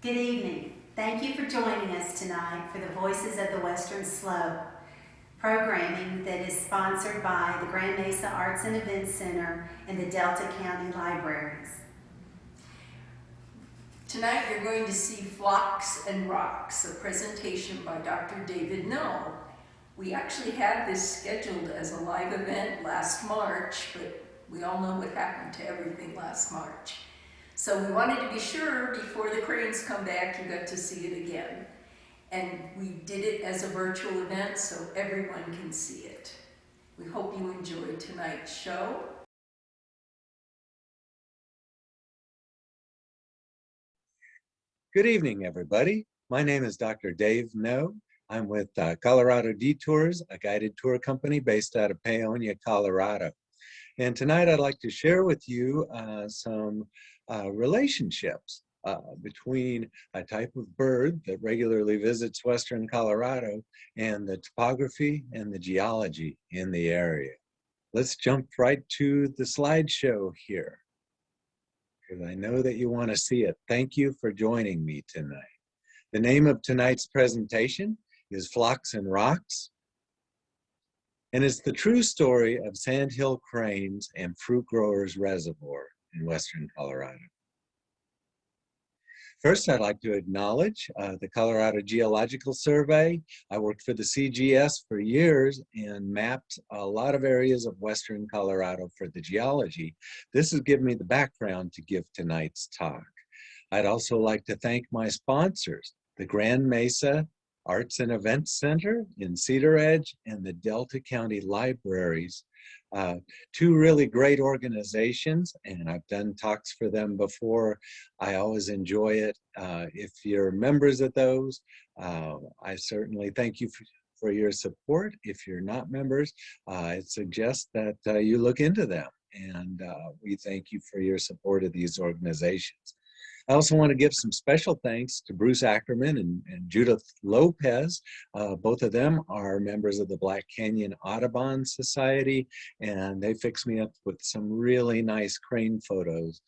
Good evening. Thank you for joining us tonight for the Voices of the Western Slope programming that is sponsored by the Grand Mesa Arts and Events Center and the Delta County Libraries. Tonight you're going to see Flocks and Rocks, a presentation by Dr. David Null. We actually had this scheduled as a live event last March, but we all know what happened to everything last March. So we wanted to be sure before the cranes come back you got to see it again. And we did it as a virtual event so everyone can see it. We hope you enjoyed tonight's show. Good evening, everybody. My name is Dr. Dave No. I'm with Colorado Detours, a guided tour company based out of Paonia, Colorado. And tonight I'd like to share with you some relationships between a type of bird that regularly visits Western Colorado and the topography and the geology in the area. Let's jump right to the slideshow here, because I know that you want to see it. Thank you for joining me tonight. The name of tonight's presentation is Flocks and Rocks, and it's the true story of Sandhill cranes and fruit growers' reservoir in Western Colorado. First, I'd like to acknowledge the Colorado Geological Survey. I worked for the CGS for years and mapped a lot of areas of Western Colorado for the geology. This has given me the background to give tonight's talk. I'd also like to thank my sponsors, the Grand Mesa Arts and Events Center in Cedar Edge and the Delta County Libraries. Two really great organizations, and I've done talks for them before. I always enjoy it. If you're members of those, I certainly thank you for your support. If you're not members, I suggest that you look into them, and we thank you for your support of these organizations. I also want to give some special thanks to Bruce Ackerman and Judith Lopez. Both of them are members of the Black Canyon Audubon Society, and they fixed me up with some really nice crane photos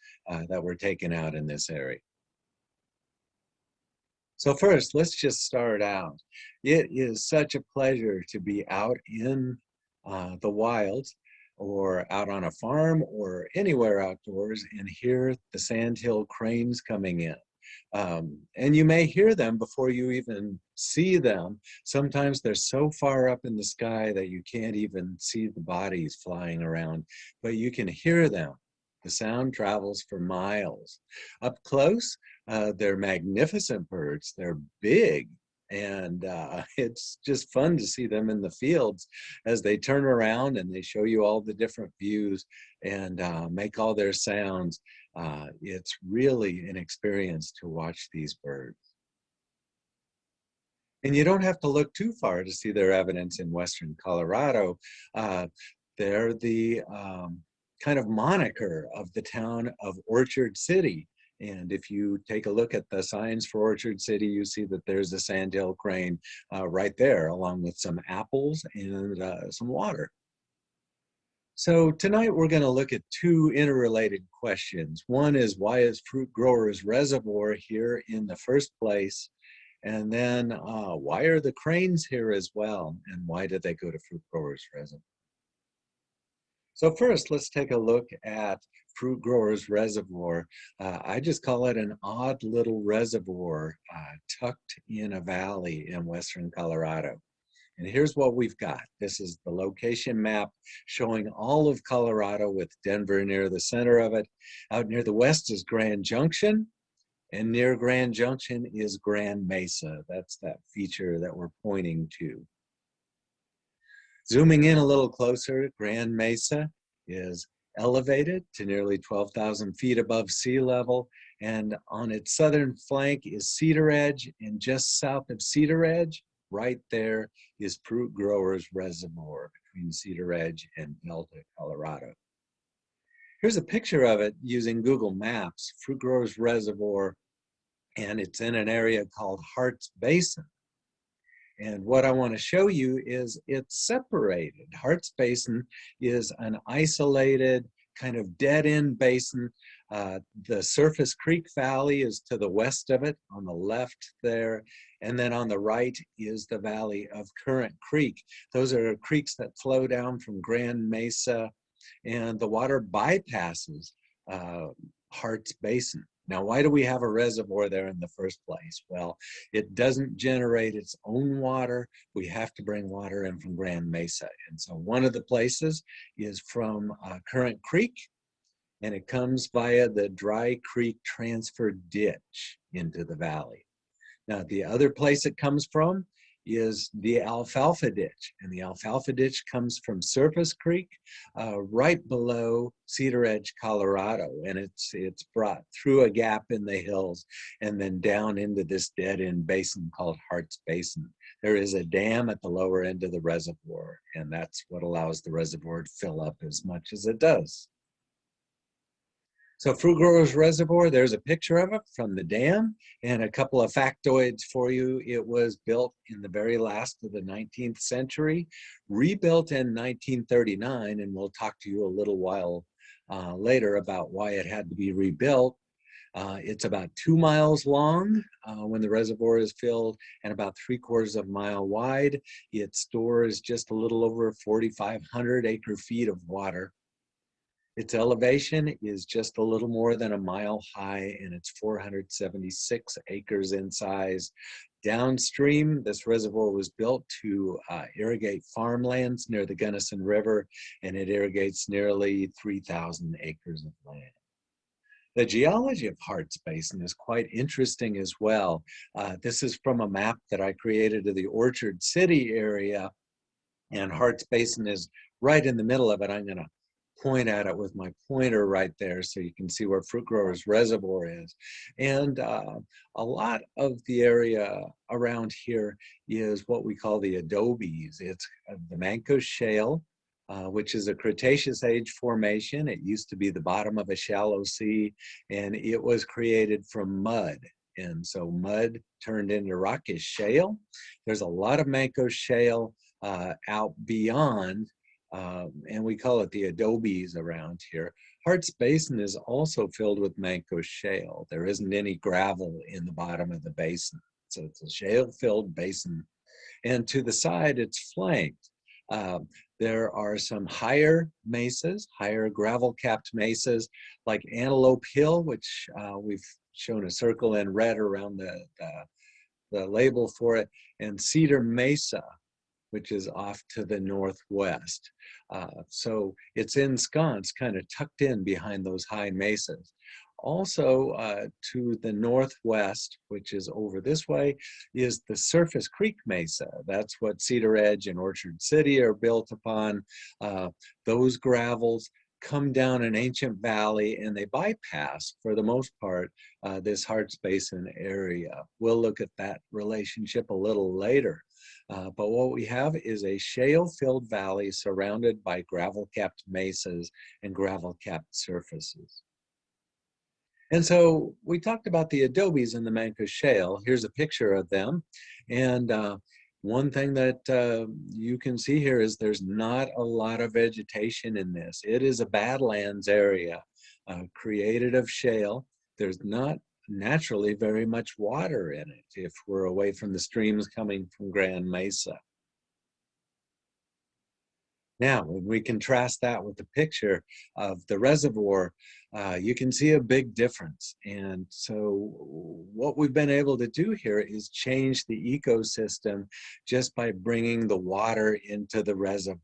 that were taken out in this area. So first, let's just start out. It is such a pleasure to be out in the wilds, or out on a farm, or anywhere outdoors, and hear the sandhill cranes coming in. And you may hear them before you even see them. Sometimes they're so far up in the sky that you can't even see the bodies flying around, but you can hear them. The sound travels for miles. Up close, they're magnificent birds. They're big. And it's just fun to see them in the fields as they turn around and they show you all the different views and make all their sounds. It's really an experience to watch these birds. And you don't have to look too far to see their evidence in Western Colorado. They're the kind of moniker of the town of Orchard City. And if you take a look at the signs for Orchard City, you see that there's a sandhill crane right there, along with some apples and some water. So tonight we're going to look at two interrelated questions. One is, why is Fruit Growers Reservoir here in the first place? And then why are the cranes here as well? And why did they go to Fruit Growers Reservoir? So first, let's take a look at Fruit Growers Reservoir. I just call it an odd little reservoir tucked in a valley in Western Colorado. And here's what we've got. This is the location map showing all of Colorado with Denver near the center of it. Out near the west is Grand Junction, and near Grand Junction is Grand Mesa. That's that feature that we're pointing to. Zooming in a little closer, Grand Mesa is elevated to nearly 12,000 feet above sea level, and on its southern flank is Cedar Edge, and just south of Cedar Edge, right there, is Fruit Growers Reservoir between Cedar Edge and Delta, Colorado. Here's a picture of it using Google Maps, Fruit Growers Reservoir, and it's in an area called Hart's Basin. And what I want to show you is it's separated. Hart's Basin is an isolated kind of dead-end basin The Surface Creek Valley is to the west of it, on the left there, and then on the right is the valley of Current Creek. Those are creeks that flow down from Grand Mesa, and the water bypasses Hart's Basin. Now, why do we have a reservoir there in the first place? Well, it doesn't generate its own water. We have to bring water in from Grand Mesa. And so one of the places is from Current Creek, and it comes via the Dry Creek Transfer Ditch into the valley. Now, the other place it comes from is the Alfalfa Ditch, and the Alfalfa Ditch comes from Surface Creek, right below Cedar Edge, Colorado, and it's brought through a gap in the hills and then down into this dead-end basin called Hart's Basin. There is a dam at the lower end of the reservoir, and that's what allows the reservoir to fill up as much as it does. So Fruit Growers Reservoir, there's a picture of it from the dam, and a couple of factoids for you. It was built in the very last of the 19th century, rebuilt in 1939, and we'll talk to you a little while later about why it had to be rebuilt. It's about 2 miles long when the reservoir is filled, and about 3/4 of a mile wide. It stores just a little over 4,500 acre-feet of water. Its elevation is just a little more than a mile high, and it's 476 acres in size. Downstream, this reservoir was built to irrigate farmlands near the Gunnison River, and it irrigates nearly 3,000 acres of land. The geology of Hart's Basin is quite interesting as well. This is from a map that I created of the Orchard City area, and Hart's Basin is right in the middle of it. I'm going to point at it with my pointer right there so you can see where Fruit Growers Reservoir is. And a lot of the area around here is what we call the adobes. It's the Mancos Shale, which is a Cretaceous age formation. It used to be the bottom of a shallow sea, and it was created from mud. And so mud turned into rockish shale. There's a lot of Mancos Shale out beyond, and we call it the adobes around here. Hart's Basin is also filled with Mancos Shale. There isn't any gravel in the bottom of the basin. So it's a shale-filled basin. And to the side, it's flanked. There are some higher mesas, higher gravel-capped mesas, like Antelope Hill, which we've shown a circle in red around the label for it, and Cedar Mesa, which is off to the northwest. So it's ensconced, kind of tucked in behind those high mesas. Also to the northwest, which is over this way, is the Surface Creek Mesa. That's what Cedar Edge and Orchard City are built upon. Those gravels come down an ancient valley, and they bypass, for the most part, this Hart's Basin area. We'll look at that relationship a little later. But what we have is a shale-filled valley surrounded by gravel-capped mesas and gravel-capped surfaces. And so we talked about the adobes in the Mancos Shale. Here's a picture of them. And one thing that you can see here is there's not a lot of vegetation in this. It is a badlands area created of shale. There's not naturally very much water in it if we're away from the streams coming from Grand Mesa. Now, when we contrast that with the picture of the reservoir, you can see a big difference. And so what we've been able to do here is change the ecosystem just by bringing the water into the reservoir.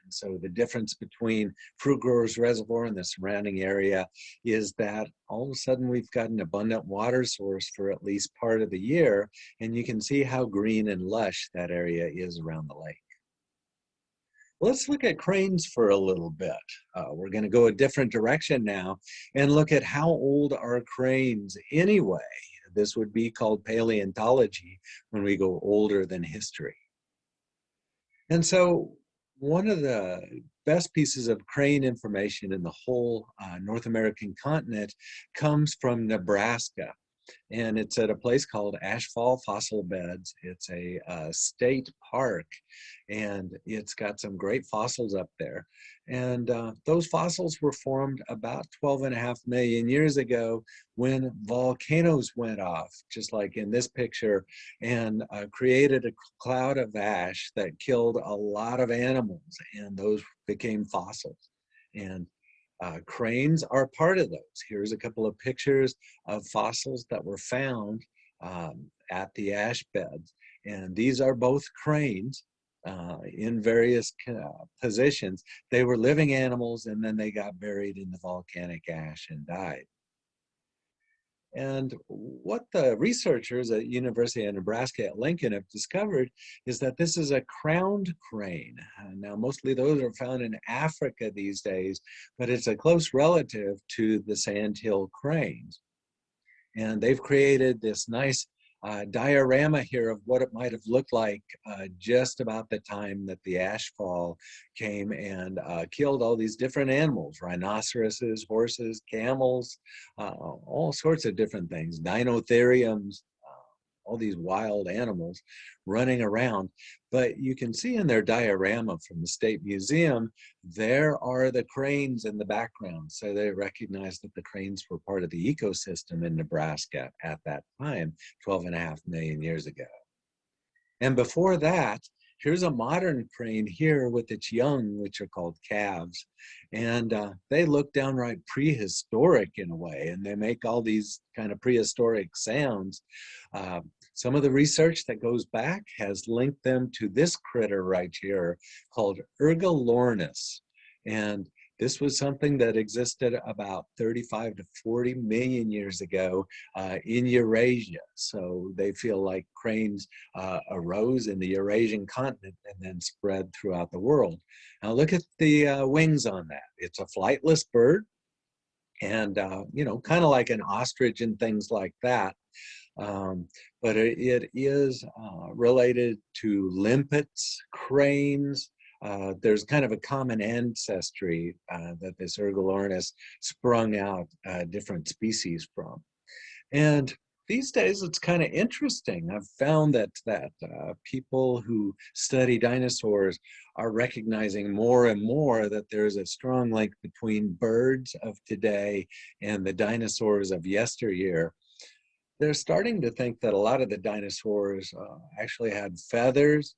And so the difference between Fruit Growers Reservoir and the surrounding area is that all of a sudden we've got an abundant water source for at least part of the year, and you can see how green and lush that area is around the lake. Let's look at cranes for a little bit. We're going to go a different direction now and look at how old are cranes anyway. This would be called paleontology when we go older than history. And so one of the best pieces of crane information in the whole North American continent comes from Nebraska. and it's at a place called Ashfall Fossil Beds. It's a state park, and it's got some great fossils up there. And those fossils were formed about 12.5 million years ago when volcanoes went off, just like in this picture, and created a cloud of ash that killed a lot of animals, and those became fossils. And cranes are part of those. Here's a couple of pictures of fossils that were found at the ash beds. And these are both cranes in various positions. They were living animals, and then they got buried in the volcanic ash and died. And what the researchers at University of Nebraska at Lincoln have discovered is that this is a crowned crane. Now, mostly those are found in Africa these days, but it's a close relative to the Sandhill cranes. And they've created this nice diorama here of what it might have looked like just about the time that the ashfall came and killed all these different animals, rhinoceroses, horses, camels, all sorts of different things, dinotheriums, all these wild animals running around. But you can see in their diorama from the State Museum, there are the cranes in the background. So they recognize that the cranes were part of the ecosystem in Nebraska at that time, 12.5 million years ago. And before that, here's a modern crane here with its young, which are called calves. And they look downright prehistoric in a way, and they make all these kind of prehistoric sounds. Some of the research that goes back has linked them to this critter right here called Ergolornis. And this was something that existed about 35 to 40 million years ago in Eurasia. So they feel like cranes arose in the Eurasian continent and then spread throughout the world. Now look at the wings on that. It's a flightless bird, and you know, kind of like an ostrich and things like that. But it is related to limpets, cranes. There's kind of a common ancestry that this Ergolornis sprung out different species from. And these days, it's kind of interesting. I've found that people who study dinosaurs are recognizing more and more that there's a strong link between birds of today and the dinosaurs of yesteryear. They're starting to think that a lot of the dinosaurs actually had feathers.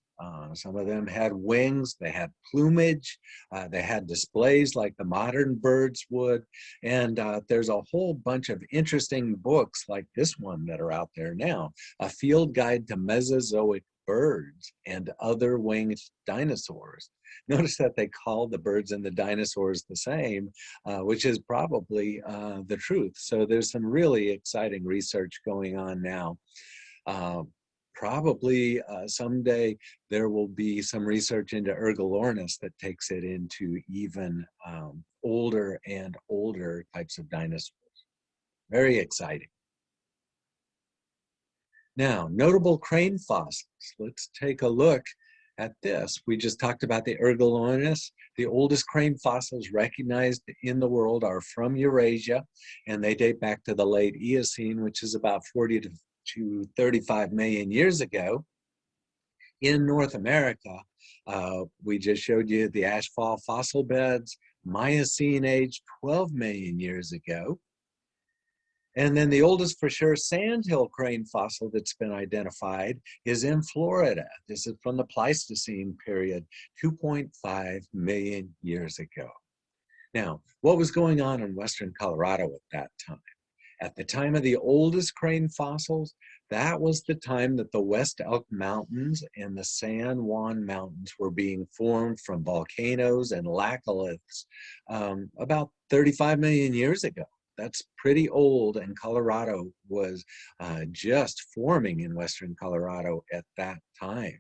Some of them had wings, they had plumage, they had displays like the modern birds would. And there's a whole bunch of interesting books like this one that are out there now, A Field Guide to Mesozoic Birds and Other Winged Dinosaurs. Notice that they call the birds and the dinosaurs the same, which is probably the truth. So there's some really exciting research going on now. Probably someday there will be some research into Ergolornis that takes it into even older and older types of dinosaurs. Very exciting. Now, notable crane fossils. Let's take a look at this. We just talked about the Ergolornis. The oldest crane fossils recognized in the world are from Eurasia, and they date back to the late Eocene, which is about 40 to 35 million years ago. In North America, we just showed you the Ashfall fossil beds, Miocene age 12 million years ago. And then the oldest for sure sandhill crane fossil that's been identified is in Florida. This is from the Pleistocene period, 2.5 million years ago. Now, what was going on in Western Colorado at that time? At the time of the oldest crane fossils, that was the time that the West Elk Mountains and the San Juan Mountains were being formed from volcanoes and laccoliths about 35 million years ago. That's pretty old, and Colorado was just forming in Western Colorado at that time.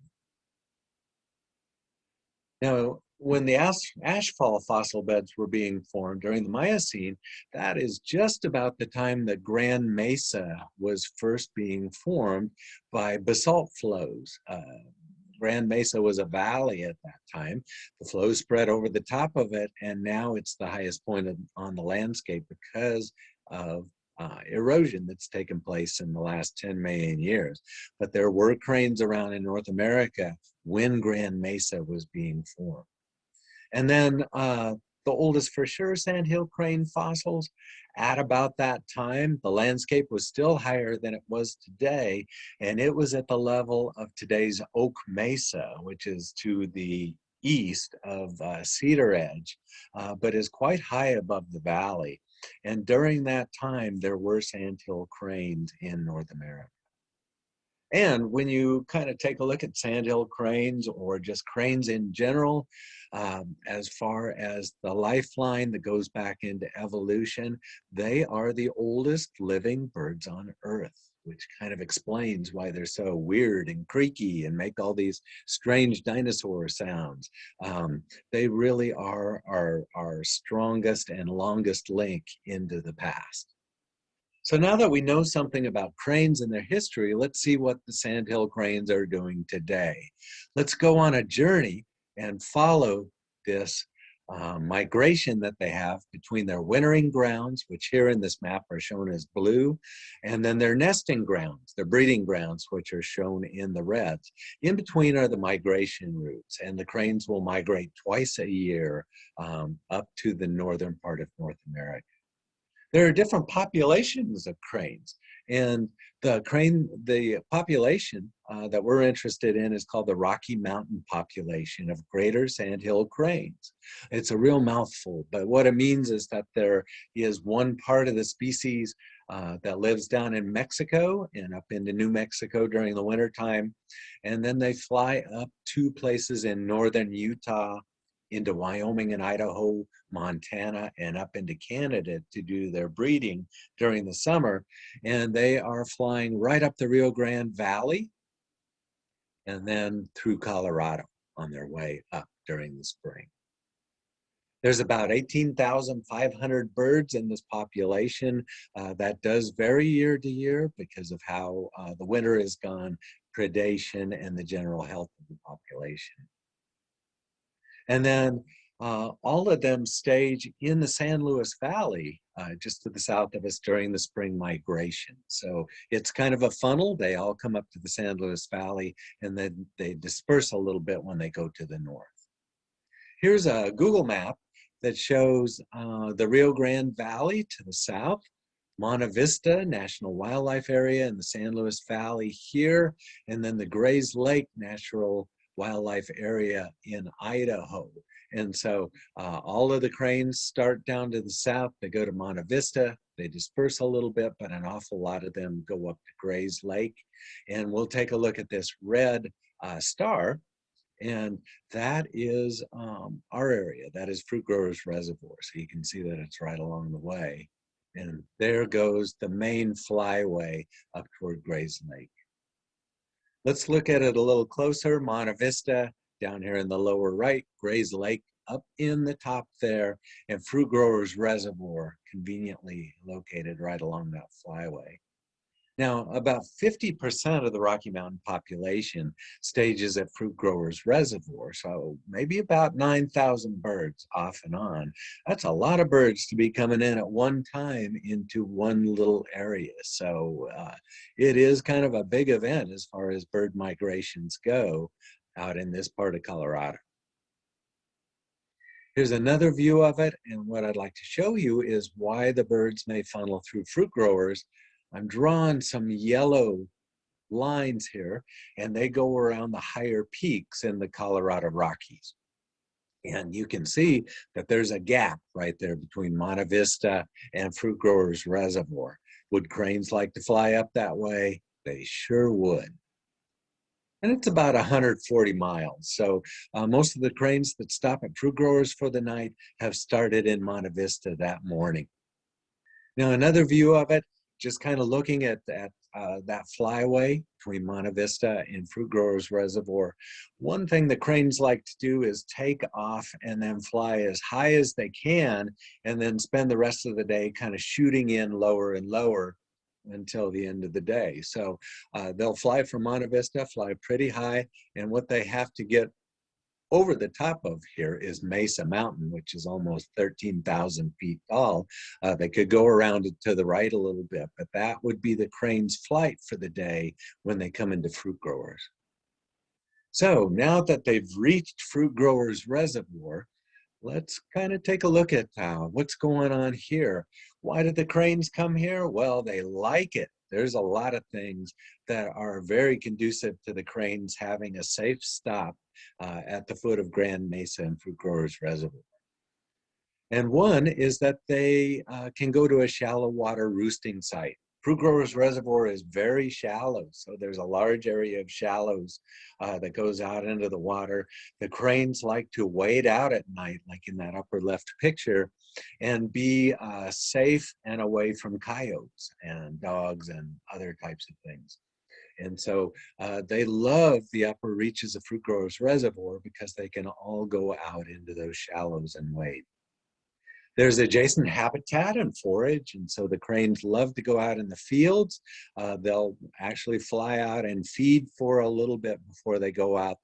Now, when the ashfall fossil beds were being formed during the Miocene, that is just about the time that Grand Mesa was first being formed by basalt flows. Grand Mesa was a valley at that time. The flows spread over the top of it, and now it's the highest point on the landscape because of erosion that's taken place in the last 10 million years. But there were cranes around in North America when Grand Mesa was being formed. And then the oldest for sure Sandhill crane fossils, at about that time, the landscape was still higher than it was today, and it was at the level of today's Oak Mesa, which is to the east of Cedar Edge, but is quite high above the valley. And during that time, there were sandhill cranes in North America. And when you kind of take a look at sandhill cranes or just cranes in general, as far as the lifeline that goes back into evolution, they are the oldest living birds on Earth, which kind of explains why they're so weird and creaky and make all these strange dinosaur sounds. They really are our strongest and longest link into the past. So now that we know something about cranes and their history, let's see what the sandhill cranes are doing today. Let's go on a journey and follow this migration that they have between their wintering grounds, which here in this map are shown as blue, and then their nesting grounds, their breeding grounds, which are shown in the reds. In between are the migration routes, and the cranes will migrate twice a year up to the northern part of North America. There are different populations of cranes, and the population that we're interested in is called the Rocky Mountain population of greater sandhill cranes. It's a real mouthful, but what it means is that there is one part of the species that lives down in Mexico and up into New Mexico during the wintertime, and then they fly up to places in northern Utah, into Wyoming and Idaho, Montana, and up into Canada to do their breeding during the summer. And they are flying right up the Rio Grande Valley and then through Colorado on their way up during the spring. There's about 18,500 birds in this population. That does vary year to year because of how the winter has gone, predation, and the general health of the population. And then all of them stage in the San Luis Valley, just to the south of us during the spring migration. So it's kind of a funnel. They all come up to the San Luis Valley and then they disperse a little bit when they go to the north. Here's a Google map that shows the Rio Grande Valley to the south, Monte Vista National Wildlife Area in the San Luis Valley here, and then the Grays Lake Natural Wildlife Area in Idaho. And so all of the cranes start down to the south, they go to Monte Vista, they disperse a little bit, but an awful lot of them go up to Grays Lake. And we'll take a look at this red star, and that is our area. That is Fruit Growers Reservoir. So you can see that it's right along the way. And there goes the main flyway up toward Grays Lake. Let's look at it a little closer. Monte Vista down here in the lower right, Grays Lake up in the top there, and Fruit Growers Reservoir conveniently located right along that flyway. Now, about 50% of the Rocky Mountain population stages at Fruit Growers Reservoir, so maybe about 9,000 birds off and on. That's a lot of birds to be coming in at one time into one little area. So it is kind of a big event as far as bird migrations go out in this part of Colorado. Here's another view of it, and what I'd like to show you is why the birds may funnel through fruit growers. I'm drawing some yellow lines here, and they go around the higher peaks in the Colorado Rockies. And you can see that there's a gap right there between Monte Vista and Fruit Growers Reservoir. Would cranes like to fly up that way? They sure would. And it's about 140 miles. So most of the cranes that stop at Fruit Growers for the night have started in Monte Vista that morning. Now, another view of it, just kind of looking at that flyway between Monte Vista and Fruit Growers Reservoir. One thing the cranes like to do is take off and then fly as high as they can and then spend the rest of the day kind of shooting in lower and lower until the end of the day. So they'll fly from Monte Vista, fly pretty high, and what they have to get over the top of here is Mesa Mountain, which is almost 13,000 feet tall. They could go around it to the right a little bit, but that would be the crane's flight for the day when they come into fruit growers. So now that they've reached Fruit Growers Reservoir, let's kind of take a look at what's going on here. Why did the cranes come here? Well, they like it. There's a lot of things that are very conducive to the cranes having a safe stop at the foot of Grand Mesa and Fruit Growers Reservoir. And one is that they can go to a shallow water roosting site. Fruit Growers Reservoir is very shallow, so there's a large area of shallows that goes out into the water. The cranes like to wade out at night, like in that upper left picture, and be safe and away from coyotes and dogs and other types of things. And so they love the upper reaches of Fruit Growers Reservoir because they can all go out into those shallows and wade. There's adjacent habitat and forage, and so the cranes love to go out in the fields. They'll actually fly out and feed for a little bit before they go out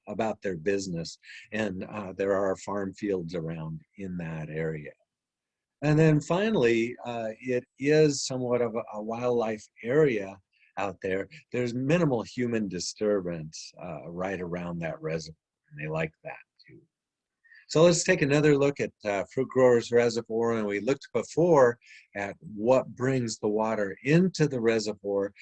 about their business. And there are farm fields around in that area. And then finally, it is somewhat of a wildlife area out there. There's minimal human disturbance right around that reservoir, and they like that too. So let's take another look at Fruit Growers Reservoir, and we looked before at what brings the water into the reservoir.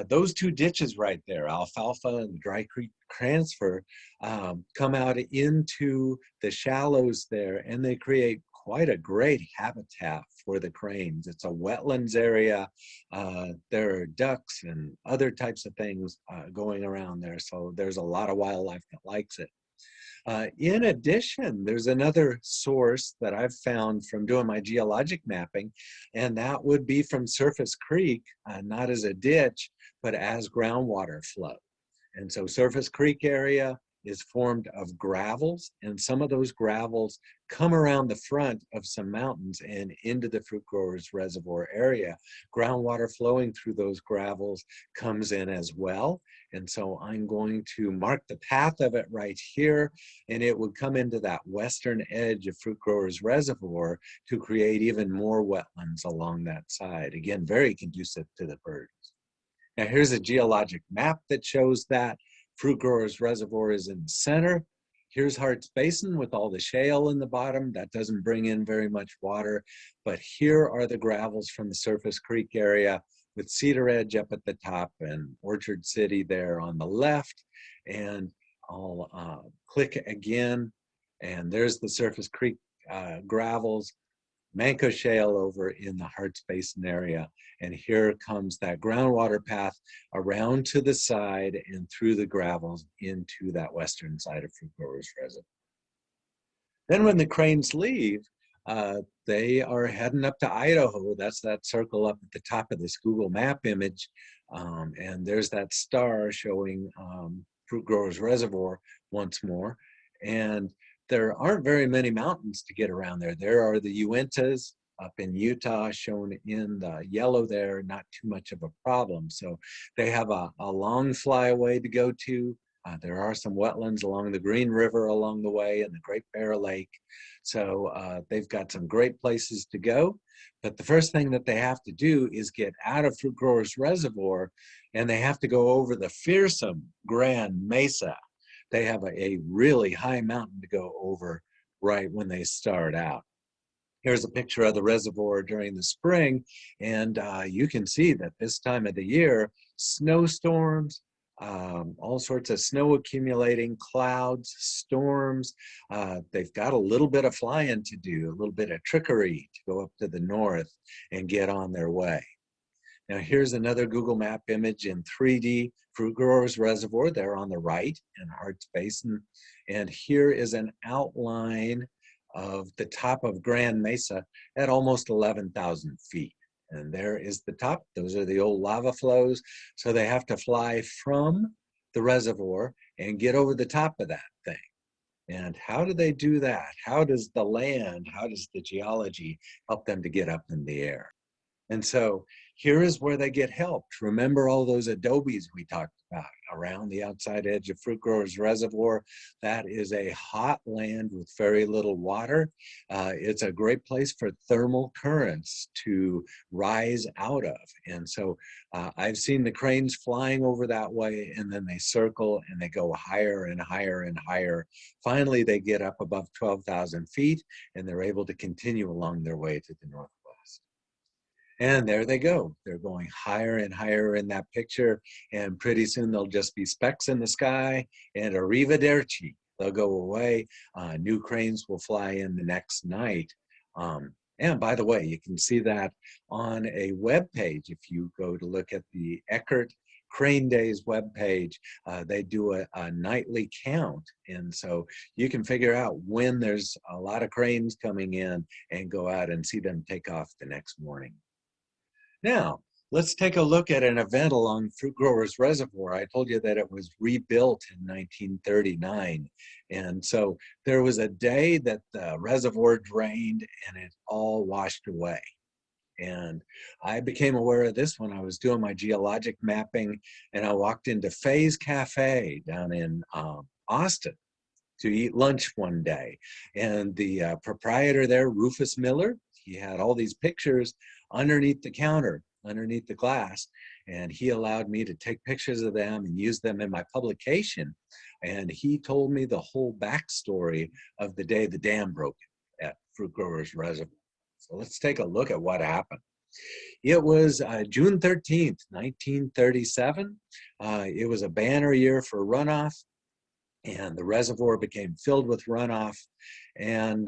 Those two ditches right there, Alfalfa and Dry Creek Transfer, come out into the shallows there, and they create quite a great habitat for the cranes. It's a wetlands area. There are ducks and other types of things going around there, so there's a lot of wildlife that likes it. In addition, there's another source that I've found from doing my geologic mapping, and that would be from Surface Creek, not as a ditch, but as groundwater flow. And so Surface Creek area is formed of gravels, and some of those gravels come around the front of some mountains and into the Fruit Growers Reservoir area. Groundwater flowing through those gravels comes in as well. And so I'm going to mark the path of it right here, and it would come into that western edge of Fruit Growers Reservoir to create even more wetlands along that side. Again, very conducive to the birds. Now here's a geologic map that shows that. Fruit Growers Reservoir is in the center. Here's Hart's Basin with all the shale in the bottom. That doesn't bring in very much water, but here are the gravels from the Surface Creek area with Cedar Edge up at the top and Orchard City there on the left. And I'll click again, and there's the Surface Creek gravels, Manco Shale over in the Hart's Basin area. And here comes that groundwater path around to the side and through the gravels into that western side of Fruit Growers Reservoir. Then when the cranes leave, they are heading up to Idaho. That's that circle up at the top of this Google map image. And there's that star showing Fruit Growers Reservoir once more. And there aren't very many mountains to get around there. There are the Uintas up in Utah shown in the yellow there, not too much of a problem. So they have a long flyaway to go to. There are some wetlands along the Green River along the way and the Great Bear Lake. So they've got some great places to go. But the first thing that they have to do is get out of Fruit Growers Reservoir, and they have to go over the fearsome Grand Mesa. They have a really high mountain to go over right when they start out. Here's a picture of the reservoir during the spring, and you can see that this time of the year, snowstorms, all sorts of snow accumulating, clouds, storms. They've got a little bit of flying to do, a little bit of trickery to go up to the north and get on their way. Now here's another Google Map image in 3D, Fruit Growers Reservoir there on the right in Hart's Basin. And here is an outline of the top of Grand Mesa at almost 11,000 feet. And there is the top. Those are the old lava flows. So they have to fly from the reservoir and get over the top of that thing. And how do they do that? How does the land, how does the geology help them to get up in the air? And so here is where they get helped. Remember all those adobes we talked about around the outside edge of Fruit Growers Reservoir? That is a hot land with very little water. It's a great place for thermal currents to rise out of. And so I've seen the cranes flying over that way, and then they circle and they go higher and higher and higher. Finally, they get up above 12,000 feet, and they're able to continue along their way to the northwest. And there they go. They're going higher and higher in that picture, and pretty soon they'll just be specks in the sky, and arrivederci. They'll go away. New cranes will fly in the next night. And by the way, you can see that on a web page. If you go to look at the Eckert Crane Days webpage, they do a nightly count. And so you can figure out when there's a lot of cranes coming in and go out and see them take off the next morning. Now, let's take a look at an event along Fruit Growers Reservoir. I told you that it was rebuilt in 1939. And so there was a day that the reservoir drained and it all washed away. And I became aware of this when I was doing my geologic mapping, and I walked into Faye's Cafe down in Austin to eat lunch one day. And the proprietor there, Rufus Miller, he had all these pictures underneath the counter, underneath the glass, and he allowed me to take pictures of them and use them in my publication. And he told me the whole backstory of the day the dam broke at Fruit Growers Reservoir. So let's take a look at what happened. It was June 13th, 1937. It was a banner year for runoff, and the reservoir became filled with runoff. And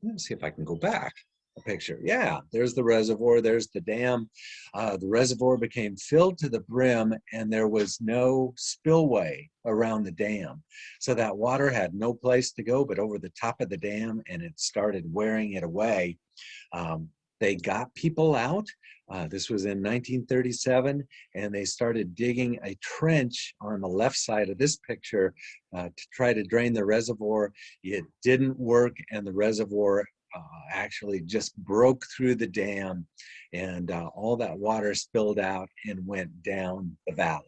let's see if I can go back a picture. Yeah, there's the reservoir, there's the dam. The reservoir became filled to the brim, and there was no spillway around the dam. So that water had no place to go but over the top of the dam, and it started wearing it away. They got people out. This was in 1937, and they started digging a trench on the left side of this picture to try to drain the reservoir. It didn't work, and the reservoir actually just broke through the dam, and all that water spilled out and went down the valley.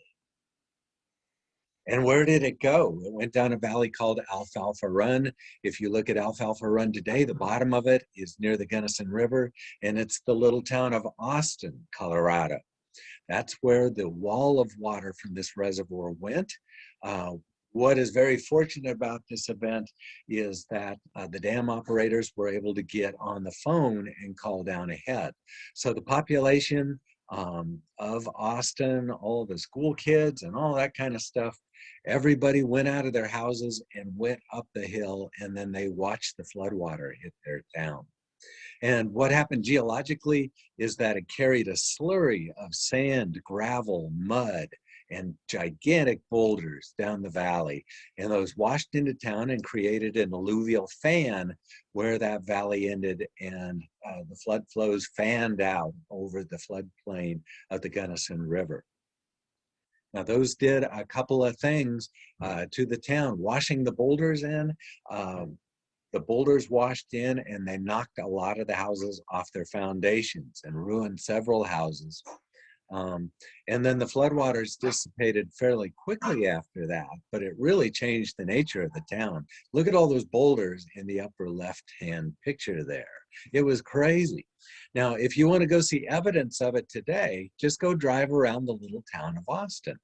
And where did it go? It went down a valley called Alfalfa Run. If you look at Alfalfa Run today, the bottom of it is near the Gunnison River, and it's the little town of Austin, Colorado. That's where the wall of water from this reservoir went. What is very fortunate about this event is that the dam operators were able to get on the phone and call down ahead. So the population of Austin, all the school kids and all that kind of stuff, everybody went out of their houses and went up the hill, and then they watched the floodwater hit their town. And what happened geologically is that it carried a slurry of sand, gravel, mud, and gigantic boulders down the valley. And those washed into town and created an alluvial fan where that valley ended, and the flood flows fanned out over the floodplain of the Gunnison River. Now, those did a couple of things to the town, washing the boulders in. The boulders washed in, and they knocked a lot of the houses off their foundations and ruined several houses. And then the floodwaters dissipated fairly quickly after that, but it really changed the nature of the town. Look at all those boulders in the upper left-hand picture there. It was crazy. Now, if you want to go see evidence of it today, just go drive around the little town of Austin,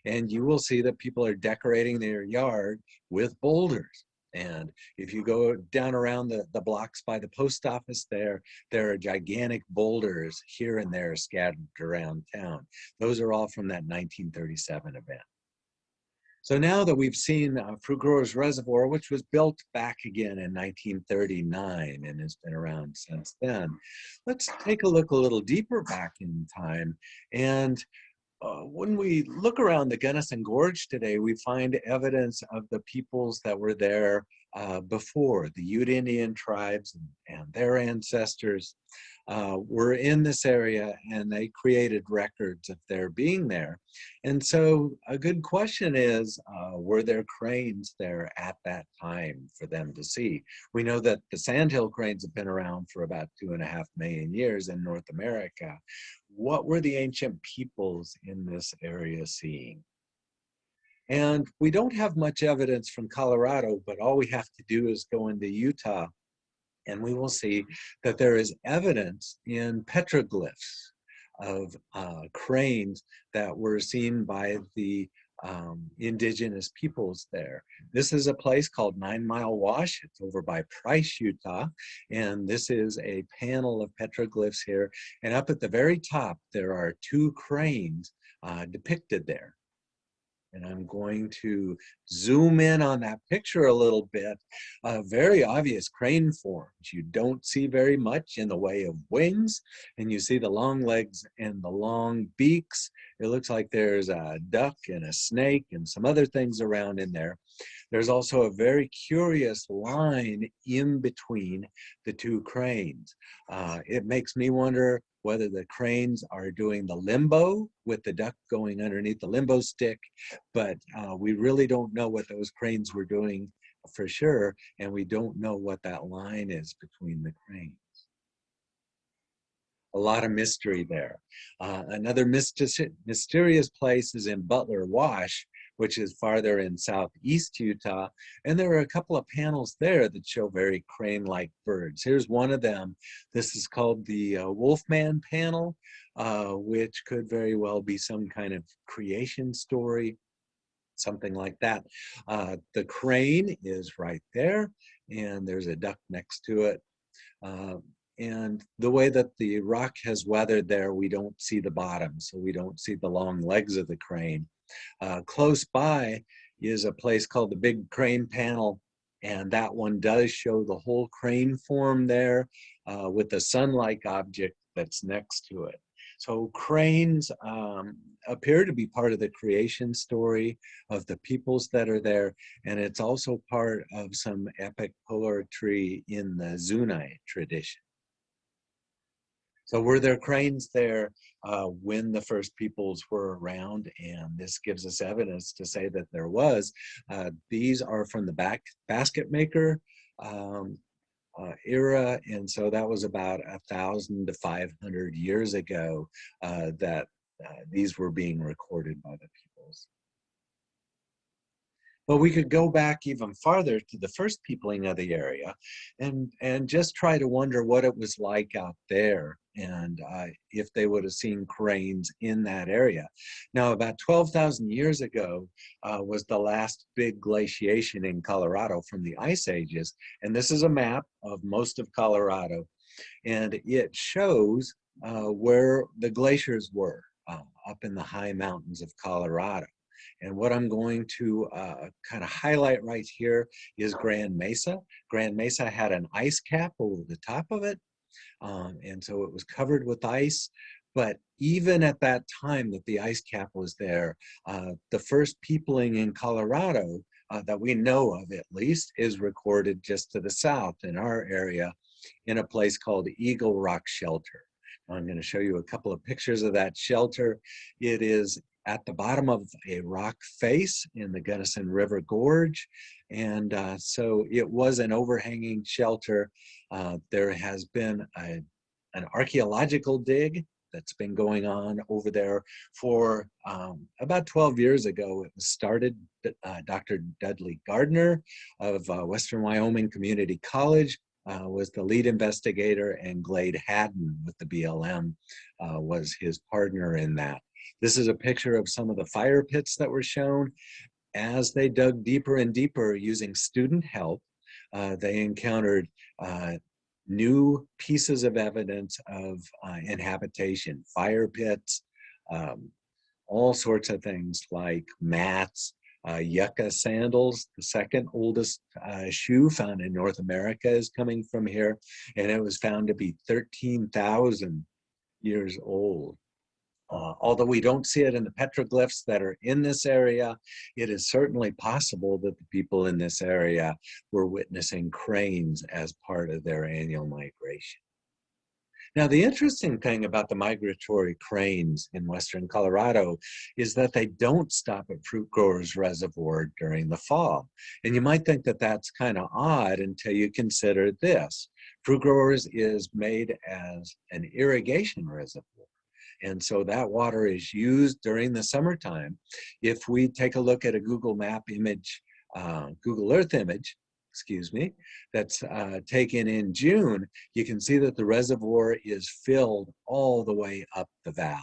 and you will see that people are decorating their yard with boulders. And if you go down around the blocks by the post office there are gigantic boulders here and there scattered around town. Those are all from that 1937 event. So now that we've seen Fruit Growers Reservoir, which was built back again in 1939 and has been around since then, let's take a look a little deeper back in time. And when we look around the Gunnison Gorge today, we find evidence of the peoples that were there before. The Ute Indian tribes and their ancestors were in this area, and they created records of their being there. And so a good question is, were there cranes there at that time for them to see? We know that the Sandhill cranes have been around for about 2.5 million years in North America. What were the ancient peoples in this area seeing? And we don't have much evidence from Colorado, but all we have to do is go into Utah, and we will see that there is evidence in petroglyphs of cranes that were seen by the indigenous peoples there. This is a place called 9 Mile Wash. It's over by Price, Utah. And this is a panel of petroglyphs here. And up at the very top, there are 2 cranes depicted there. And I'm going to zoom in on that picture a little bit. Very obvious crane forms. You don't see very much in the way of wings, and you see the long legs and the long beaks. It looks like there's a duck and a snake and some other things around in there. There's also a very curious line in between the 2 cranes. It makes me wonder whether the cranes are doing the limbo with the duck going underneath the limbo stick, but we really don't know what those cranes were doing for sure, and we don't know what that line is between the cranes. A lot of mystery there. Another mysterious place is in Butler Wash, which is farther in southeast Utah. And there are a couple of panels there that show very crane-like birds. Here's one of them. This is called the Wolfman Panel, which could very well be some kind of creation story, something like that. The crane is right there, and there's a duck next to it. And the way that the rock has weathered there, we don't see the bottom, so we don't see the long legs of the crane. Close by is a place called the Big Crane Panel, and that one does show the whole crane form there with the sun-like object that's next to it. So cranes appear to be part of the creation story of the peoples that are there, and it's also part of some epic poetry in the Zuni tradition. So were there cranes there when the first peoples were around? And this gives us evidence to say that there was. These are from the basket maker era, and so that was about 1,000 to 500 years ago that these were being recorded by the peoples. But we could go back even farther to the first peopling of the area and just try to wonder what it was like out there, and if they would have seen cranes in that area. Now, about 12,000 years ago was the last big glaciation in Colorado from the ice ages. And this is a map of most of Colorado, and it shows where the glaciers were up in the high mountains of Colorado. And what I'm going to kind of highlight right here is Grand Mesa. Grand Mesa had an ice cap over the top of it, and so it was covered with ice. But even at that time that the ice cap was there, the first peopling in Colorado that we know of, at least, is recorded just to the south in our area in a place called Eagle Rock Shelter. I'm going to show you a couple of pictures of that shelter. It is at the bottom of a rock face in the Gunnison River Gorge. And so it was an overhanging shelter. There has been an archaeological dig that's been going on over there for about 12 years ago. It was started, Dr. Dudley Gardner of Western Wyoming Community College was the lead investigator, and Glade Haddon with the BLM was his partner in that. This is a picture of some of the fire pits that were shown. As they dug deeper and deeper using student help, they encountered new pieces of evidence of inhabitation, fire pits, all sorts of things like mats, yucca sandals. The second oldest shoe found in North America is coming from here, and it was found to be 13,000 years old. Although we don't see it in the petroglyphs that are in this area, it is certainly possible that the people in this area were witnessing cranes as part of their annual migration. Now, the interesting thing about the migratory cranes in western Colorado is that they don't stop at Fruit Growers Reservoir during the fall. And you might think that that's kind of odd until you consider this. Fruit Growers is made as an irrigation reservoir. And so that water is used during the summertime. If we take a look at a Google Map image, Google Earth image, excuse me, that's taken in June, you can see that the reservoir is filled all the way up the valley.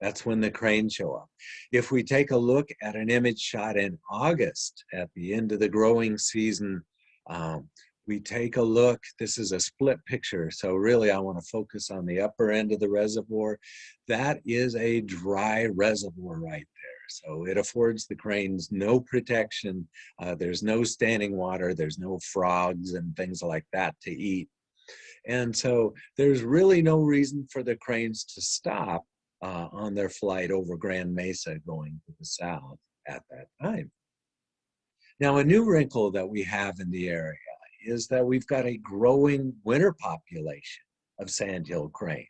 That's when the cranes show up. If we take a look at an image shot in August at the end of the growing season, we take a look, this is a split picture, so really I want to focus on the upper end of the reservoir. That is a dry reservoir right there. So it affords the cranes no protection. There's no standing water, there's no frogs and things like that to eat. And so there's really no reason for the cranes to stop on their flight over Grand Mesa going to the south at that time. Now, a new wrinkle that we have in the area is that we've got a growing winter population of sandhill cranes.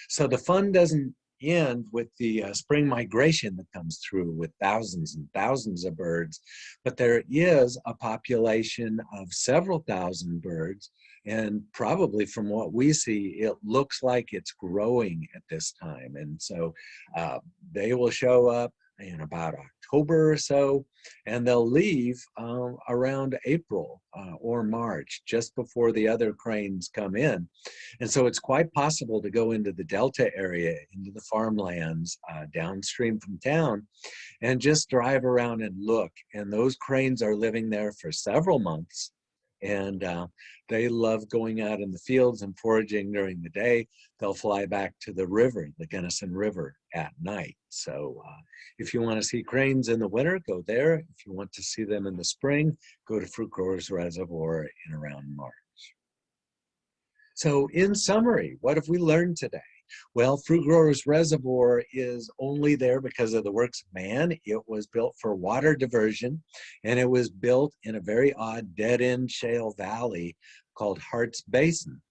So the fun doesn't end with the spring migration that comes through with thousands and thousands of birds, but there is a population of several thousand birds, and probably from what we see, it looks like it's growing at this time. And so they will show up in about October or so, and they'll leave around April or March, just before the other cranes come in. And so it's quite possible to go into the Delta area, into the farmlands downstream from town, and just drive around and look. And those cranes are living there for several months. And they love going out in the fields and foraging during the day. They'll fly back to the river, the Gunnison River, at night. So if you want to see cranes in the winter, go there. If you want to see them in the spring, go to Fruit Growers Reservoir in around March. So in summary, what have we learned today? Well, Fruit Growers Reservoir is only there because of the works of man. It was built for water diversion, and it was built in a very odd dead-end shale valley called Hart's Basin.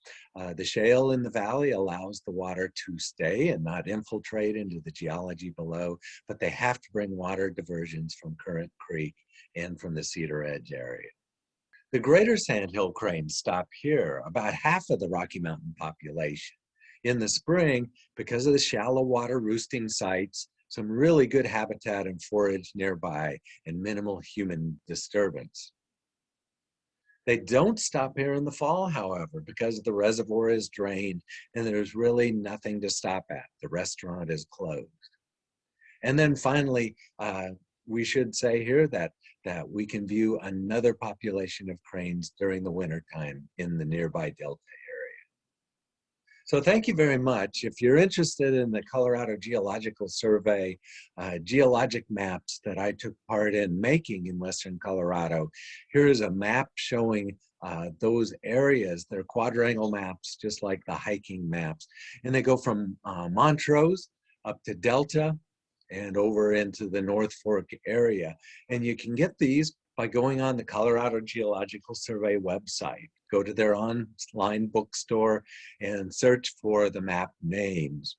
The shale in the valley allows the water to stay and not infiltrate into the geology below, but they have to bring water diversions from Current Creek and from the Cedar Edge area. The greater sandhill cranes stop here, about half of the Rocky Mountain population. In the spring, because of the shallow water roosting sites, some really good habitat and forage nearby, and minimal human disturbance. They don't stop here in the fall, however, because the reservoir is drained and there's really nothing to stop at. The restaurant is closed. And then finally, we should say here that we can view another population of cranes during the wintertime in the nearby Delta area. So thank you very much. If you're interested in the Colorado Geological Survey geologic maps that I took part in making in Western Colorado, here is a map showing those areas. They're quadrangle maps, just like the hiking maps. And they go from Montrose up to Delta and over into the North Fork area. And you can get these by going on the Colorado Geological Survey website. Go to their online bookstore and search for the map names,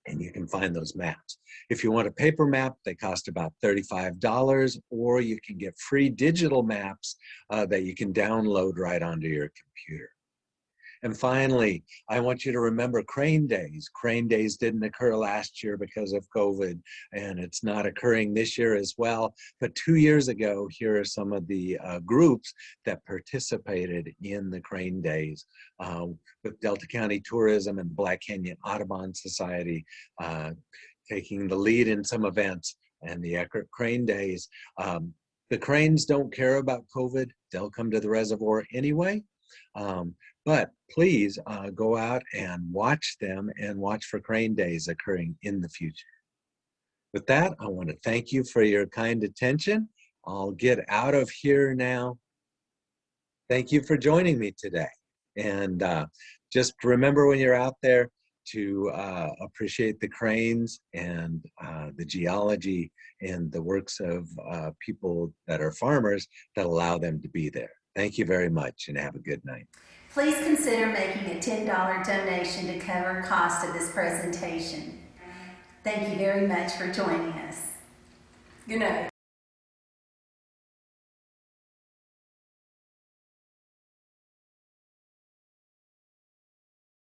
and you can find those maps. If you want a paper map, they cost about $35, or you can get free digital maps that you can download right onto your computer. And finally, I want you to remember Crane Days. Crane Days didn't occur last year because of COVID, and it's not occurring this year as well. But 2 years ago, here are some of the groups that participated in the Crane Days with Delta County Tourism and Black Canyon Audubon Society taking the lead in some events, and the Crane Days. The cranes don't care about COVID. They'll come to the reservoir anyway. But please go out and watch them and watch for Crane Days occurring in the future. With that, I want to thank you for your kind attention. I'll get out of here now. Thank you for joining me today. And just remember when you're out there, to appreciate the cranes and the geology and the works of people that are farmers that allow them to be there. Thank you very much and have a good night. Please consider making a $10 donation to cover cost of this presentation. Thank you very much for joining us. Good night.